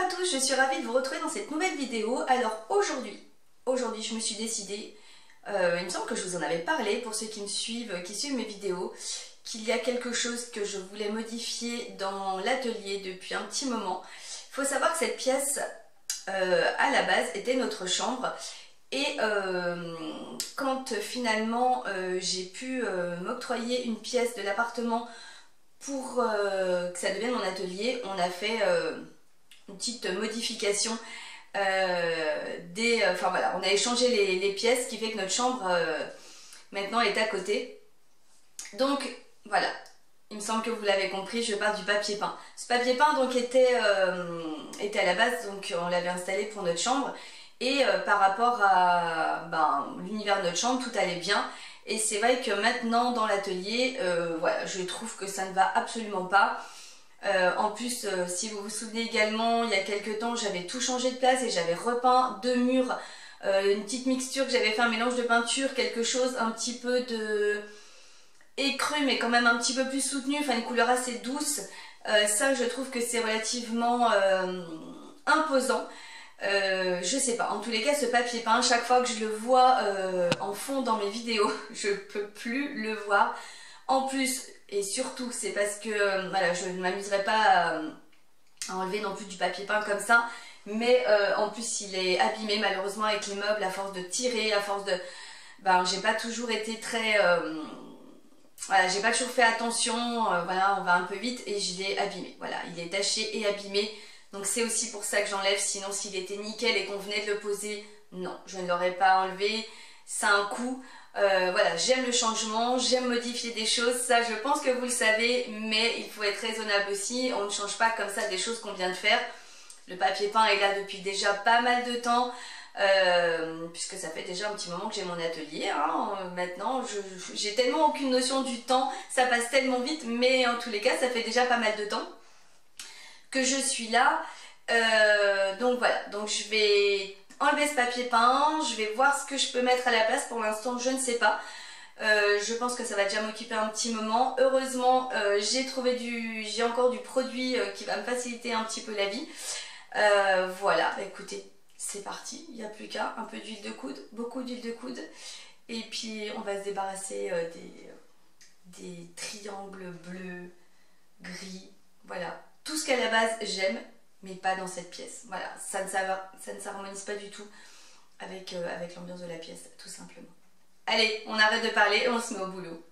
tous, je suis ravie de vous retrouver dans cette nouvelle vidéo. Alors aujourd'hui je me suis décidée, il me semble que je vous en avais parlé pour ceux qui me suivent, qui suivent mes vidéos, qu'il y a quelque chose que je voulais modifier dans l'atelier depuis un petit moment. Il faut savoir que cette pièce, à la base, était notre chambre. Et quand finalement j'ai pu m'octroyer une pièce de l'appartement pour que ça devienne mon atelier, on a fait une petite modification enfin voilà, on a échangé les pièces, ce qui fait que notre chambre maintenant est à côté. Donc voilà, il me semble que vous l'avez compris, je parle du papier peint. Ce papier peint donc était à la base, donc on l'avait installé pour notre chambre. Et par rapport à l'univers de notre chambre, tout allait bien. Et c'est vrai que maintenant dans l'atelier, voilà, je trouve que ça ne va absolument pas. En plus, si vous vous souvenez également, il y a quelques temps, j'avais tout changé de place et j'avais repeint deux murs. Une petite mixture que j'avais fait, un mélange de peinture, quelque chose un petit peu de écru mais quand même un petit peu plus soutenu, enfin une couleur assez douce. Ça, je trouve que c'est relativement imposant. Je sais pas, en tous les cas ce papier peint, chaque fois que je le vois en fond dans mes vidéos, je peux plus le voir. En plus et surtout c'est parce que voilà, je ne m'amuserai pas à enlever non plus du papier peint comme ça, mais en plus il est abîmé malheureusement avec les meubles, à force de tirer, à force de... j'ai pas toujours été très... voilà, j'ai pas toujours fait attention, voilà, on va un peu vite et je l'ai abîmé, voilà, il est taché et abîmé. Donc c'est aussi pour ça que j'enlève, sinon s'il était nickel et qu'on venait de le poser, non, je ne l'aurais pas enlevé, ça a un coût. Voilà, j'aime le changement, j'aime modifier des choses, ça je pense que vous le savez, mais il faut être raisonnable aussi, on ne change pas comme ça des choses qu'on vient de faire. Le papier peint est là depuis déjà pas mal de temps, puisque ça fait déjà un petit moment que j'ai mon atelier, hein. Maintenant j'ai tellement aucune notion du temps, ça passe tellement vite, mais en tous les cas ça fait déjà pas mal de temps que je suis là. Donc voilà, donc je vais enlever ce papier peint, je vais voir ce que je peux mettre à la place. Pour l'instant je ne sais pas, je pense que ça va déjà m'occuper un petit moment. Heureusement j'ai encore du produit qui va me faciliter un petit peu la vie. Voilà, écoutez, c'est parti, il n'y a plus qu'à un peu d'huile de coude, beaucoup d'huile de coude, et puis on va se débarrasser des triangles bleus, gris, voilà. Tout ce qu'à la base j'aime, mais pas dans cette pièce. Voilà, ça ne s'harmonise pas du tout avec l'ambiance de la pièce, tout simplement. Allez, on arrête de parler et on se met au boulot.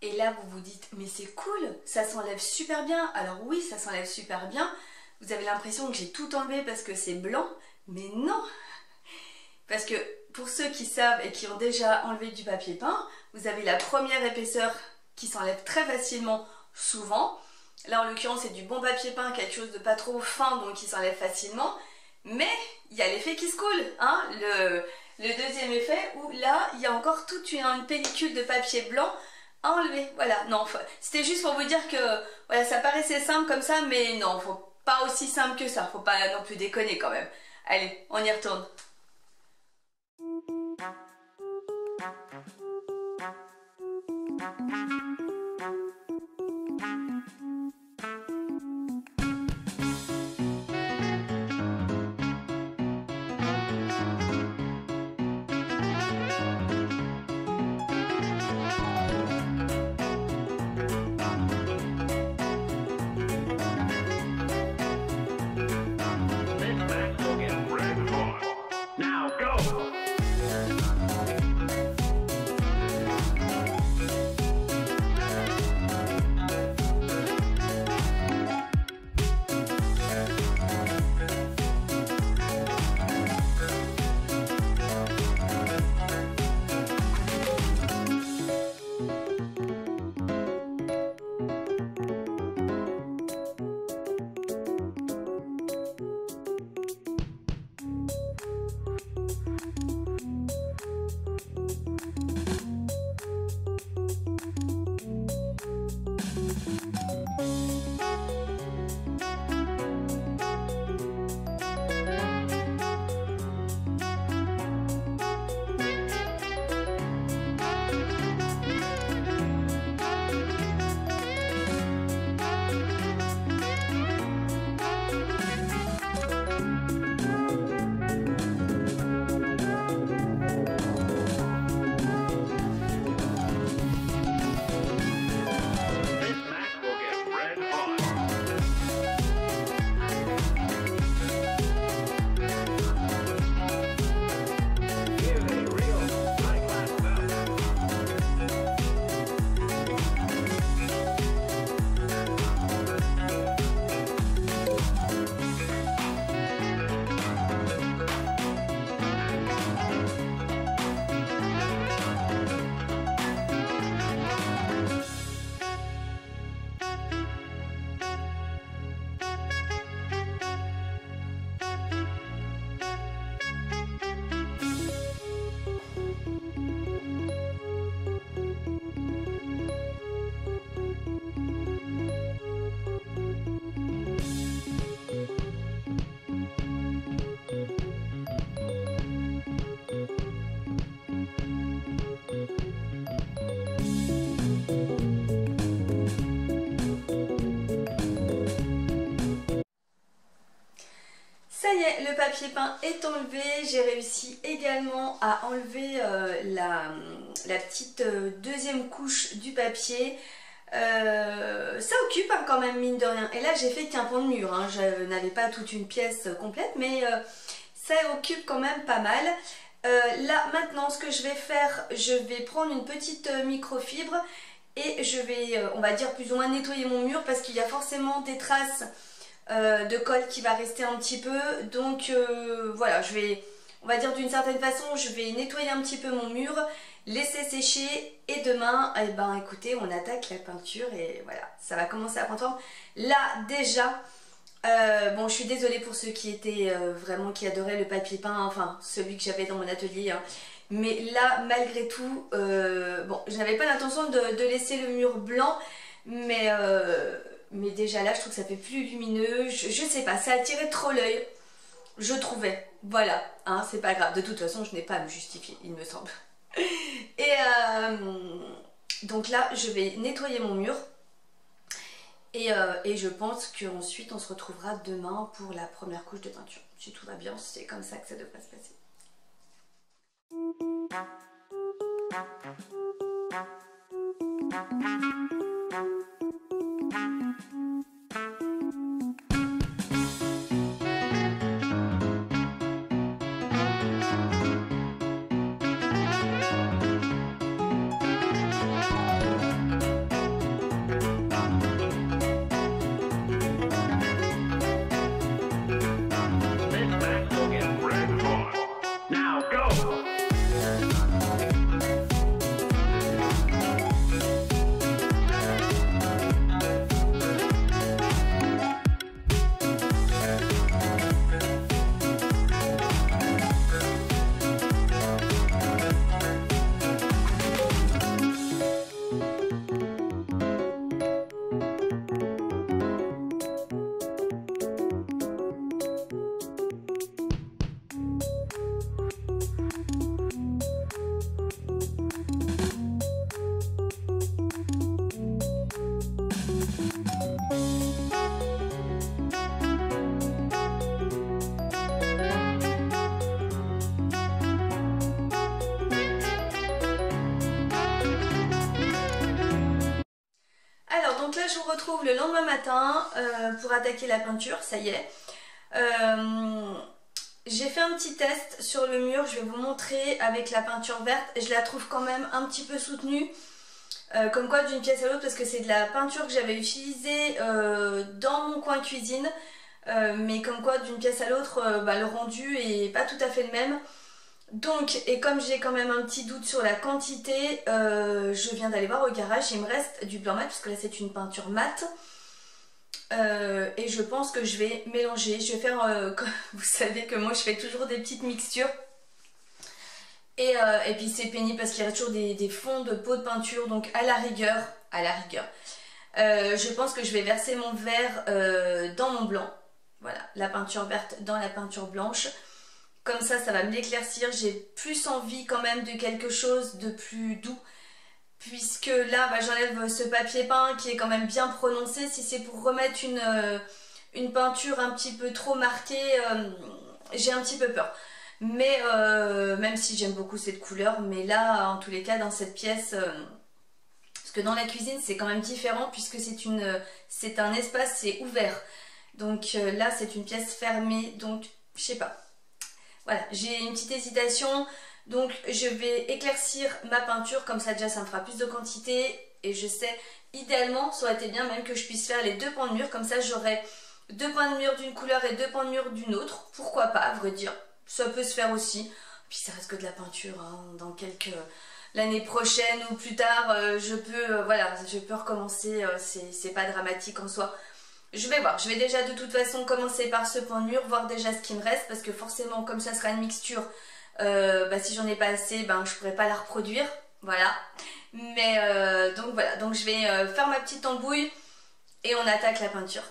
Et là vous vous dites, mais c'est cool, ça s'enlève super bien. Alors oui, ça s'enlève super bien. Vous avez l'impression que j'ai tout enlevé parce que c'est blanc, mais non. Parce que pour ceux qui savent et qui ont déjà enlevé du papier peint, vous avez la première épaisseur qui s'enlève très facilement souvent. Là en l'occurrence c'est du bon papier peint, quelque chose de pas trop fin, donc qui s'enlève facilement. Mais il y a l'effet qui se coule, hein, le deuxième effet où là il y a encore toute une pellicule de papier blanc à enlever. Voilà, non, c'était juste pour vous dire que voilà, ça paraissait simple comme ça, mais non, faut pas aussi simple que ça, faut pas non plus déconner quand même. Allez, on y retourne. Ça y est, le papier peint est enlevé. J'ai réussi également à enlever la petite deuxième couche du papier. Ça occupe hein, quand même, mine de rien. Et là, j'ai fait qu'un pan de mur. Hein. Je n'avais pas toute une pièce complète, mais ça occupe quand même pas mal. Là, maintenant, ce que je vais faire, je vais prendre une petite microfibre et je vais, on va dire, plus ou moins nettoyer mon mur parce qu'il y a forcément des traces de colle qui va rester un petit peu. Donc voilà, je vais, on va dire d'une certaine façon, je vais nettoyer un petit peu mon mur, laisser sécher et demain, eh ben écoutez, on attaque la peinture et voilà, ça va commencer à prendre forme. Là déjà, bon je suis désolée pour ceux qui étaient vraiment, qui adoraient le papier peint, enfin celui que j'avais dans mon atelier, hein. Mais là malgré tout, bon je n'avais pas l'intention de laisser le mur blanc, mais déjà là je trouve que ça fait plus lumineux, je sais pas, ça attirait trop l'œil, je trouvais, voilà, hein, c'est pas grave, de toute façon je n'ai pas à me justifier il me semble. Et donc là je vais nettoyer mon mur et je pense qu'ensuite on se retrouvera demain pour la première couche de peinture. Si tout va bien, c'est comme ça que ça devrait se passer. donc là je vous retrouve le lendemain matin pour attaquer la peinture, ça y est. J'ai fait un petit test sur le mur, je vais vous montrer avec la peinture verte. Je la trouve quand même un petit peu soutenue, comme quoi d'une pièce à l'autre, parce que c'est de la peinture que j'avais utilisée dans mon coin cuisine. Mais comme quoi d'une pièce à l'autre, le rendu est pas tout à fait le même. Donc, et comme j'ai quand même un petit doute sur la quantité, je viens d'aller voir au garage, il me reste du blanc mat, parce que là c'est une peinture mate. Et je pense que je vais mélanger, je vais faire, comme vous savez que moi je fais toujours des petites mixtures. Et puis c'est pénible parce qu'il y a toujours des fonds de pots de peinture, donc à la rigueur, je pense que je vais verser mon vert dans mon blanc. Voilà, la peinture verte dans la peinture blanche. Comme ça va me l'éclaircir. J'ai plus envie quand même de quelque chose de plus doux. Puisque là, j'enlève ce papier peint qui est quand même bien prononcé. Si c'est pour remettre une peinture un petit peu trop marquée, j'ai un petit peu peur. Mais même si j'aime beaucoup cette couleur, mais là, en tous les cas, dans cette pièce... parce que dans la cuisine, c'est quand même différent puisque c'est un espace, c'est ouvert. Donc là, c'est une pièce fermée, donc je sais pas. Voilà, j'ai une petite hésitation, donc je vais éclaircir ma peinture, comme ça déjà ça me fera plus de quantité. Et je sais, idéalement, ça aurait été bien même que je puisse faire les deux pans de mur, comme ça j'aurais 2 pans de mur d'une couleur et 2 pans de mur d'une autre. Pourquoi pas, à vrai dire, ça peut se faire aussi. Puis ça reste que de la peinture, hein. Dans l'année prochaine ou plus tard, je peux recommencer, c'est pas dramatique en soi. Je vais voir, je vais déjà de toute façon commencer par ce pan de mur, voir déjà ce qui me reste, parce que forcément comme ça sera une mixture, si j'en ai pas assez, je pourrai pas la reproduire, voilà. Mais donc voilà, donc je vais faire ma petite embouille et on attaque la peinture.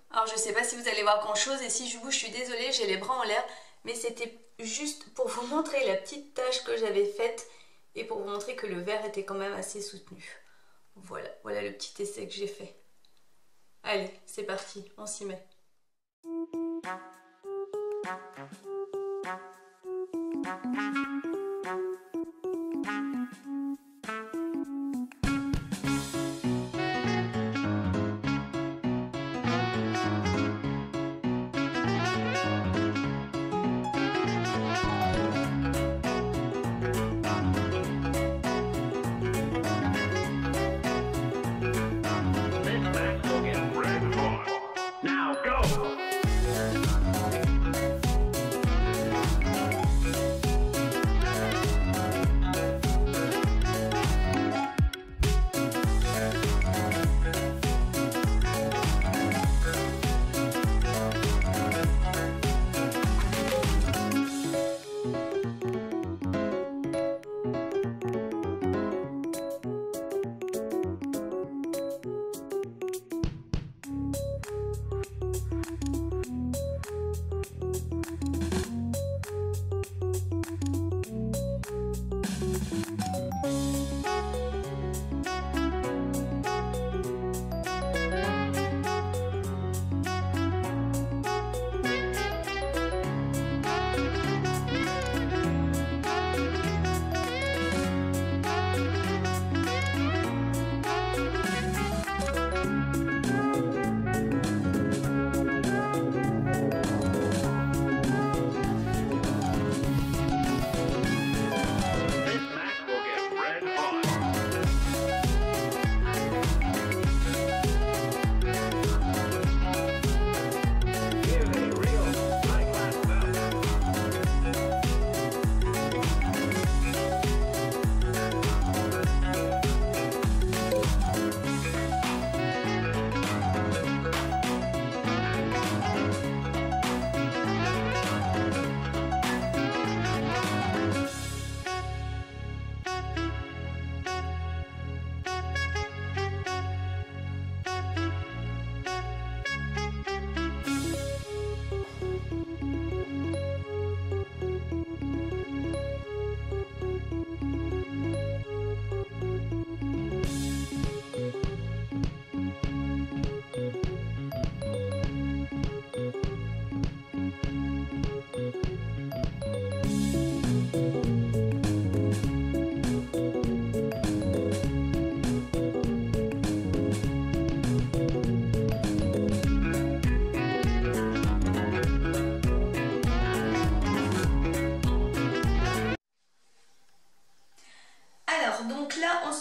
Alors je sais pas si vous allez voir grand chose, et si je bouge je suis désolée, j'ai les bras en l'air, mais c'était juste pour vous montrer la petite tâche que j'avais faite et pour vous montrer que le vert était quand même assez soutenu. Voilà, voilà le petit essai que j'ai fait. Allez, c'est parti, on s'y met.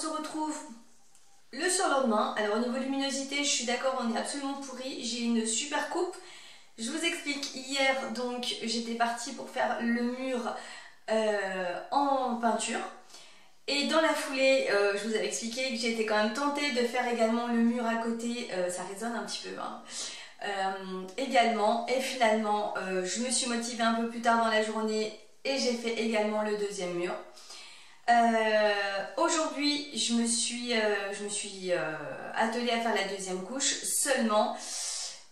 retrouve le surlendemain. Alors au niveau luminosité, je suis d'accord, on est absolument pourri. J'ai une super coupe. Je vous explique, hier donc j'étais partie pour faire le mur en peinture. Et dans la foulée, je vous avais expliqué que j'étais quand même tentée de faire également le mur à côté. Ça résonne un petit peu, hein. Également, et finalement je me suis motivée un peu plus tard dans la journée et j'ai fait également le deuxième mur. Aujourd'hui je me suis attelée à faire la deuxième couche. Seulement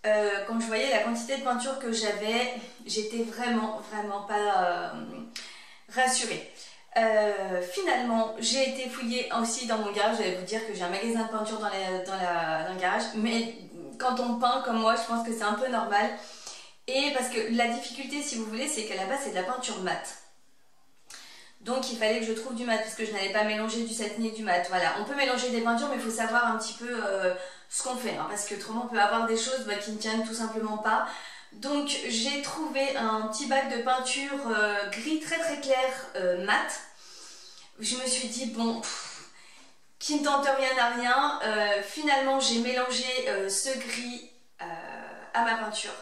quand je voyais la quantité de peinture que j'avais, j'étais vraiment pas rassurée. Finalement j'ai été fouiller aussi dans mon garage. J'allais vous dire que j'ai un magasin de peinture dans le garage, mais quand on peint comme moi, je pense que c'est un peu normal. Et parce que la difficulté, si vous voulez, c'est qu'à la base c'est de la peinture mate. Donc il fallait que je trouve du mat, parce que je n'allais pas mélanger du satin et du mat. Voilà, on peut mélanger des peintures, mais il faut savoir un petit peu ce qu'on fait, hein, parce que autrement on peut avoir des choses qui ne tiennent tout simplement pas. Donc j'ai trouvé un petit bac de peinture gris très clair mat. Je me suis dit bon, qui ne tente rien à rien. Finalement j'ai mélangé ce gris à ma peinture.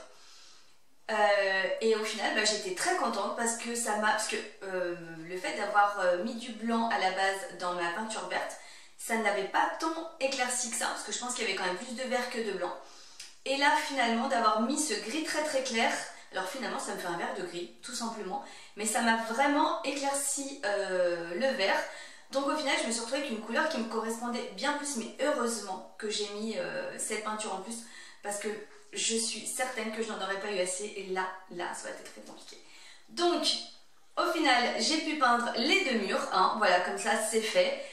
Et au final j'étais très contente parce que le fait d'avoir mis du blanc à la base dans ma peinture verte, ça n'avait pas tant éclairci que ça, parce que je pense qu'il y avait quand même plus de vert que de blanc. Et là finalement d'avoir mis ce gris très clair, alors finalement ça me fait un vert de gris tout simplement, mais ça m'a vraiment éclairci le vert. Donc au final je me suis retrouvée avec une couleur qui me correspondait bien plus, mais heureusement que j'ai mis cette peinture en plus, parce que je suis certaine que je n'en aurais pas eu assez, et là ça aurait été très compliqué. Donc au final j'ai pu peindre les deux murs, hein, voilà, comme ça c'est fait.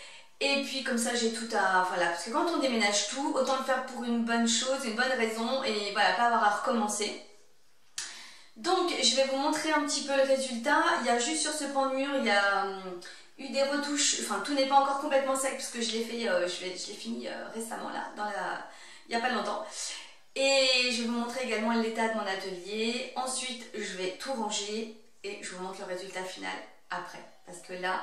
Et puis comme ça j'ai tout à... Voilà, parce que quand on déménage tout, autant le faire pour une bonne chose, une bonne raison, et voilà, pas avoir à recommencer. Donc je vais vous montrer un petit peu le résultat. Il y a juste sur ce pan de mur, il y a eu des retouches, enfin tout n'est pas encore complètement sec, parce que je l'ai fait, je l'ai fini récemment là, il n'y a pas longtemps. Et je vais vous montrer également l'état de mon atelier. Ensuite je vais tout ranger et je vous montre le résultat final après, parce que là...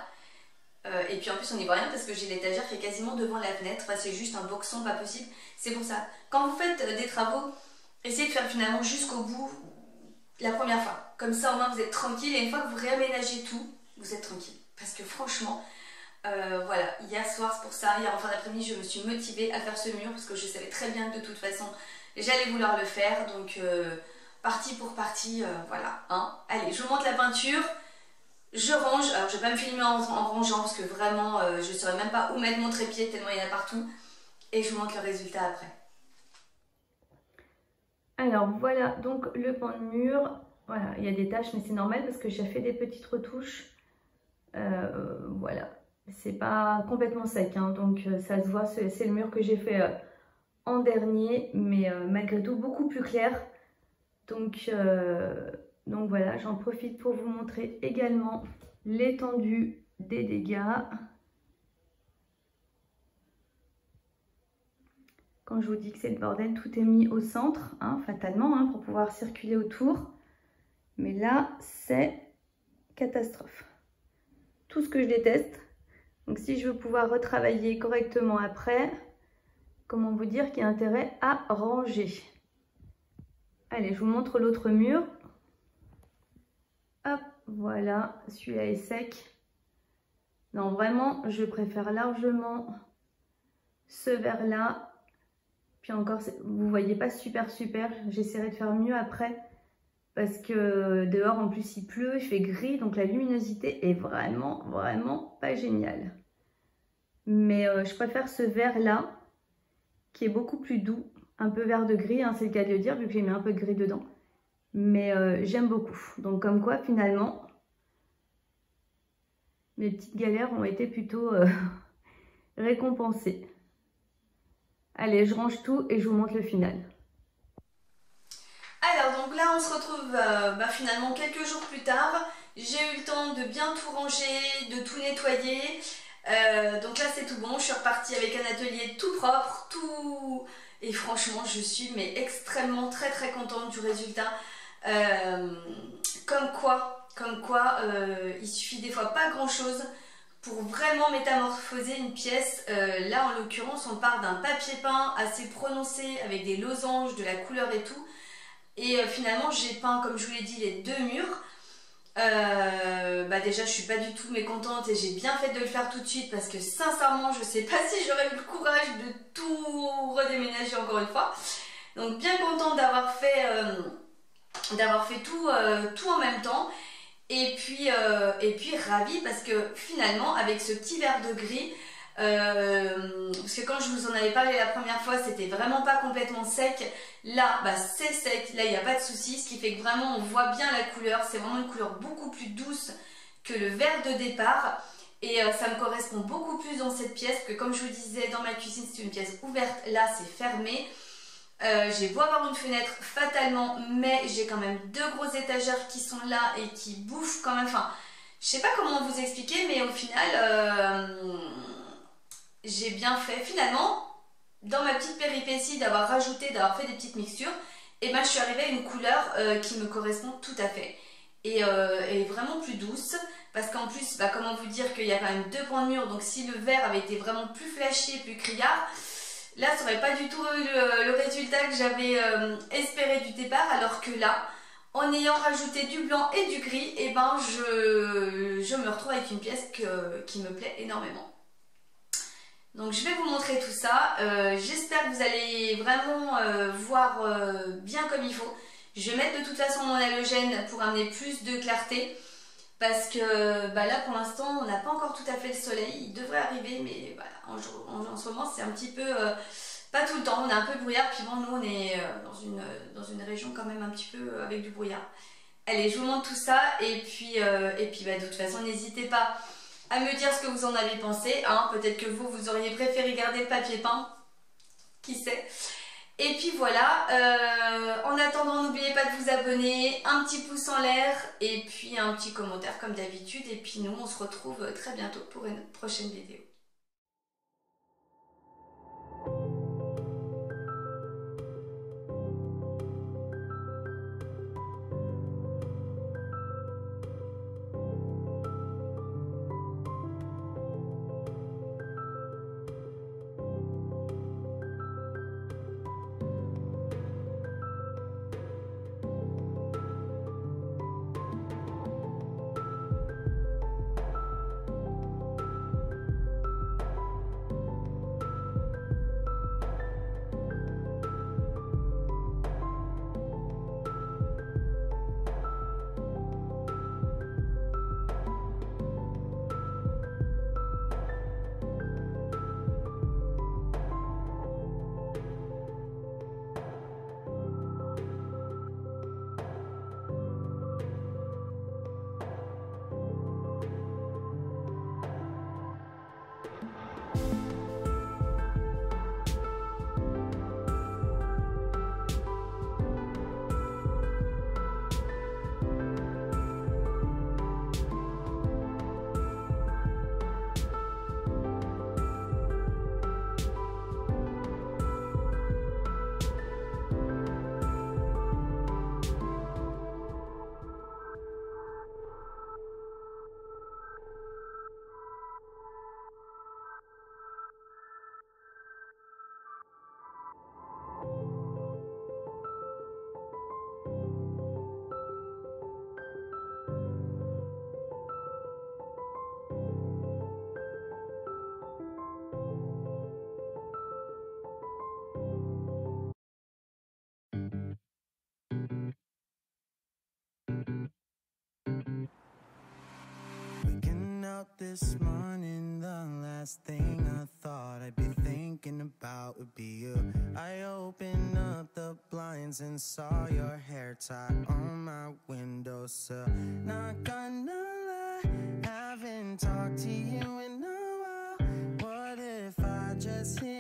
et puis en plus on n'y voit rien parce que j'ai l'étagère qui est quasiment devant la fenêtre. Enfin, c'est juste un boxon pas possible. C'est pour ça, quand vous faites des travaux, essayez de faire finalement jusqu'au bout la première fois. Comme ça au moins vous êtes tranquille, et une fois que vous réaménagez tout, vous êtes tranquille. Parce que franchement, voilà, hier soir c'est pour ça, hier en fin d'après-midi je me suis motivée à faire ce mur, parce que je savais très bien que de toute façon j'allais vouloir le faire. Donc partie pour partie, voilà, hein. Allez, je vous montre la peinture. Je range, alors je vais pas me filmer en rangeant parce que vraiment je ne saurais même pas où mettre mon trépied tellement il y en a partout, et je vous montre le résultat après. Alors voilà donc le pan de mur, voilà, il y a des taches mais c'est normal parce que j'ai fait des petites retouches, voilà, c'est pas complètement sec, hein, donc ça se voit, c'est le mur que j'ai fait en dernier, mais malgré tout beaucoup plus clair, donc voilà, j'en profite pour vous montrer également l'étendue des dégâts. Quand je vous dis que c'est le bordel, tout est mis au centre, hein, fatalement, hein, pour pouvoir circuler autour. Mais là, c'est catastrophe. Tout ce que je déteste. Donc si je veux pouvoir retravailler correctement après, comment vous dire qu'il y a intérêt à ranger. Allez, je vous montre l'autre mur. Hop, voilà, celui-là est sec. Non, vraiment, je préfère largement ce vert-là. Puis encore, vous voyez pas super. J'essaierai de faire mieux après. Parce que dehors, en plus, il pleut, il fait gris. Donc la luminosité est vraiment pas géniale. Mais je préfère ce vert-là, qui est beaucoup plus doux. Un peu vert de gris, hein, c'est le cas de le dire, vu que j'ai mis un peu de gris dedans. Mais j'aime beaucoup. Donc comme quoi finalement mes petites galères ont été plutôt récompensées. Allez, je range tout et je vous montre le final. Alors donc là on se retrouve finalement quelques jours plus tard. J'ai eu le temps de bien tout ranger, de tout nettoyer. Donc là c'est tout bon, je suis repartie avec un atelier tout propre, tout... Et franchement je suis extrêmement très contente du résultat. Comme quoi il suffit des fois pas grand chose pour vraiment métamorphoser une pièce. Là en l'occurrence on part d'un papier peint assez prononcé avec des losanges, de la couleur et tout. Et finalement j'ai peint, comme je vous l'ai dit, les deux murs. Déjà je suis pas du tout mécontente et j'ai bien fait de le faire tout de suite parce que sincèrement je sais pas si j'aurais eu le courage de tout redéménager encore une fois. Donc bien contente d'avoir fait tout en même temps. Et puis ravie parce que finalement avec ce petit verre de gris, parce que quand je vous en avais parlé la première fois c'était vraiment pas complètement sec, là c'est sec, là il n'y a pas de souci, ce qui fait que vraiment on voit bien la couleur, c'est vraiment une couleur beaucoup plus douce que le vert de départ. Et ça me correspond beaucoup plus dans cette pièce que, comme je vous disais, dans ma cuisine c'est une pièce ouverte, là c'est fermé. J'ai beau avoir une fenêtre fatalement, mais j'ai quand même deux grosses étagères qui sont là et qui bouffent quand même. Enfin, je sais pas comment vous expliquer, mais au final, j'ai bien fait. Finalement, dans ma petite péripétie d'avoir d'avoir fait des petites mixtures, et ben je suis arrivée à une couleur qui me correspond tout à fait. Et vraiment plus douce, parce qu'en plus, comment vous dire qu'il y a quand même deux points de mur, donc si le vert avait été vraiment plus flashy, plus criard, là, ça n'aurait pas du tout eu le résultat que j'avais espéré du départ, alors que là, en ayant rajouté du blanc et du gris, et ben je me retrouve avec une pièce qui me plaît énormément. Donc je vais vous montrer tout ça. J'espère que vous allez vraiment voir bien comme il faut. Je vais mettre de toute façon mon halogène pour amener plus de clarté. Parce que là pour l'instant on n'a pas encore tout à fait le soleil, il devrait arriver, mais voilà, en ce moment c'est un petit peu, pas tout le temps, on a un peu de brouillard, puis bon nous on est dans une région quand même un petit peu avec du brouillard. Allez, je vous montre tout ça et puis de toute façon n'hésitez pas à me dire ce que vous en avez pensé, hein. Peut-être que vous auriez préféré garder le papier peint, qui sait. Et puis voilà, en attendant n'oubliez pas de vous abonner, un petit pouce en l'air et puis un petit commentaire comme d'habitude. Et puis nous on se retrouve très bientôt pour une prochaine vidéo. This morning, the last thing I thought I'd be thinking about would be you. I opened up the blinds and saw your hair tie on my windowsill. Not gonna lie, haven't talked to you in a while. What if I just hit